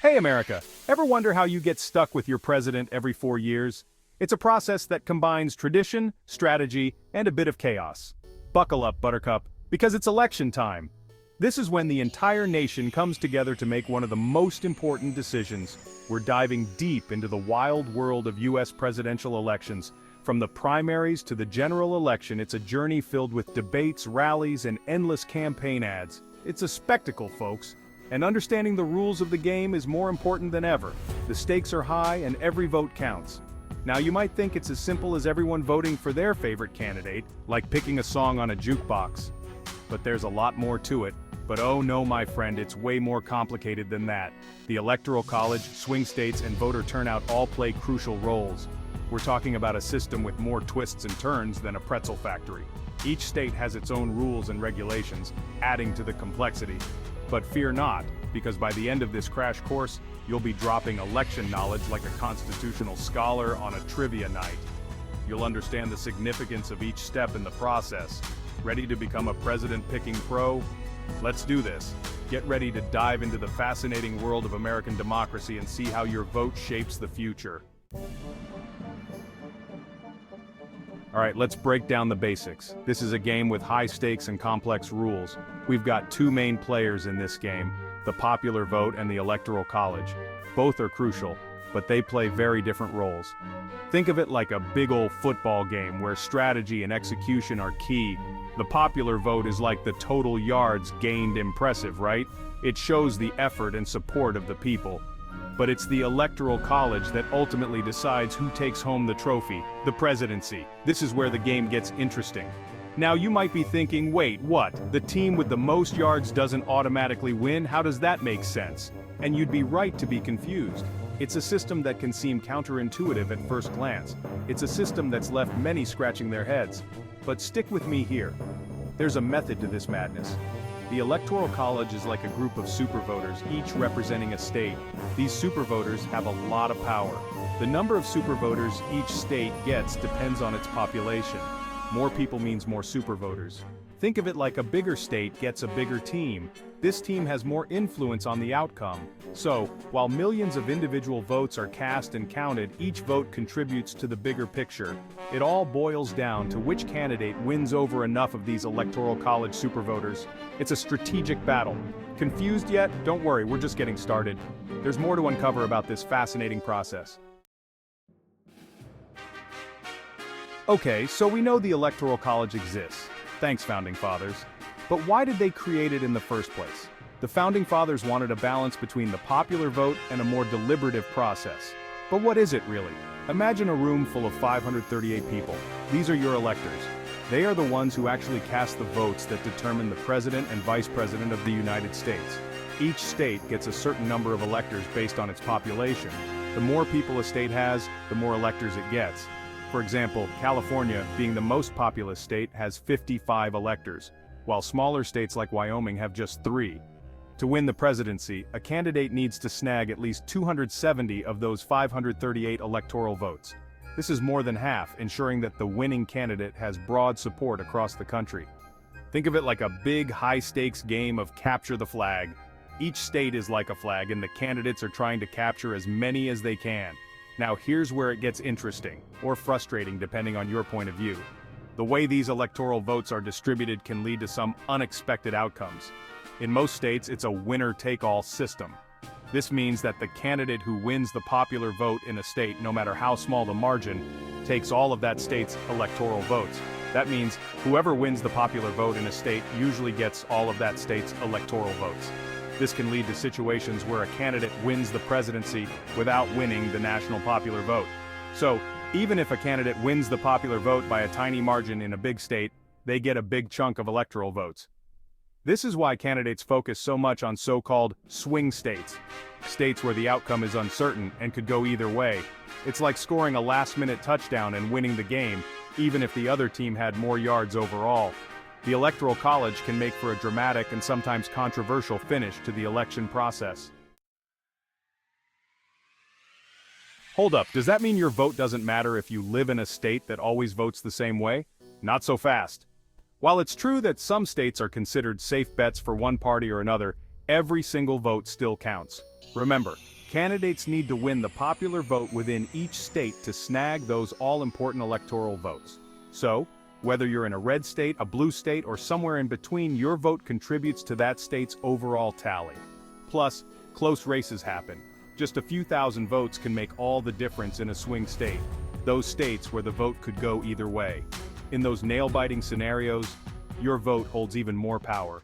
Hey America, ever wonder how you get stuck with your president every 4 years? It's a process that combines tradition, strategy, and a bit of chaos. Buckle up, Buttercup, because it's election time. This is when the entire nation comes together to make one of the most important decisions. We're diving deep into the wild world of US presidential elections. From the primaries to the general election, it's a journey filled with debates, rallies, and endless campaign ads. It's a spectacle, folks. And understanding the rules of the game is more important than ever. The stakes are high and every vote counts. Now you might think it's as simple as everyone voting for their favorite candidate, like picking a song on a jukebox. But there's a lot more to it. But oh no, my friend, it's way more complicated than that. The Electoral College, swing states, and voter turnout all play crucial roles. We're talking about a system with more twists and turns than a pretzel factory. Each state has its own rules and regulations, adding to the complexity. But fear not, because by the end of this crash course, you'll be dropping election knowledge like a constitutional scholar on a trivia night. You'll understand the significance of each step in the process. Ready to become a president-picking pro? Let's do this. Get ready to dive into the fascinating world of American democracy and see how your vote shapes the future. Alright, let's break down the basics. This is a game with high stakes and complex rules. We've got two main players in this game, the popular vote and the Electoral College. Both are crucial, but they play very different roles. Think of it like a big old football game where strategy and execution are key. The popular vote is like the total yards gained impressive, right? It shows the effort and support of the people. But it's the Electoral College that ultimately decides who takes home the trophy, the presidency. This is where the game gets interesting. Now you might be thinking, wait, what? The team with the most yards doesn't automatically win? How does that make sense? And you'd be right to be confused. It's a system that can seem counterintuitive at first glance. It's a system that's left many scratching their heads. But stick with me here. There's a method to this madness. The Electoral College is like a group of supervoters, each representing a state. These supervoters have a lot of power. The number of supervoters each state gets depends on its population. More people means more supervoters. Think of it like a bigger state gets a bigger team. This team has more influence on the outcome. So, while millions of individual votes are cast and counted, each vote contributes to the bigger picture. It all boils down to which candidate wins over enough of these Electoral College supervoters. It's a strategic battle. Confused yet? Don't worry, we're just getting started. There's more to uncover about this fascinating process. Okay, so we know the Electoral College exists. Thanks, Founding Fathers. But why did they create it in the first place? The Founding Fathers wanted a balance between the popular vote and a more deliberative process. But what is it really? Imagine a room full of 538 people. These are your electors. They are the ones who actually cast the votes that determine the President and Vice President of the United States. Each state gets a certain number of electors based on its population. The more people a state has, the more electors it gets. For example, California, being the most populous state, has 55 electors, while smaller states like Wyoming have just 3. To win the presidency, a candidate needs to snag at least 270 of those 538 electoral votes. This is more than half, ensuring that the winning candidate has broad support across the country. Think of it like a big, high-stakes game of capture the flag. Each state is like a flag, and the candidates are trying to capture as many as they can. Now here's where it gets interesting, or frustrating depending on your point of view. The way these electoral votes are distributed can lead to some unexpected outcomes. In most states, it's a winner-take-all system. This means that the candidate who wins the popular vote in a state, no matter how small the margin, takes all of that state's electoral votes. That means whoever wins the popular vote in a state usually gets all of that state's electoral votes. This can lead to situations where a candidate wins the presidency without winning the national popular vote. So, even if a candidate wins the popular vote by a tiny margin in a big state, they get a big chunk of electoral votes. This is why candidates focus so much on so-called swing states, states where the outcome is uncertain and could go either way. It's like scoring a last-minute touchdown and winning the game, even if the other team had more yards overall. The Electoral College can make for a dramatic and sometimes controversial finish to the election process. Hold up, does that mean your vote doesn't matter if you live in a state that always votes the same way? Not so fast. While it's true that some states are considered safe bets for one party or another, Every single vote still counts. Remember, candidates need to win the popular vote within each state to snag those all-important electoral votes. So, whether you're in a red state, a blue state, or somewhere in between, your vote contributes to that state's overall tally. Plus, close races happen. Just a few thousand votes can make all the difference in a swing state. Those states where the vote could go either way. In those nail-biting scenarios, your vote holds even more power.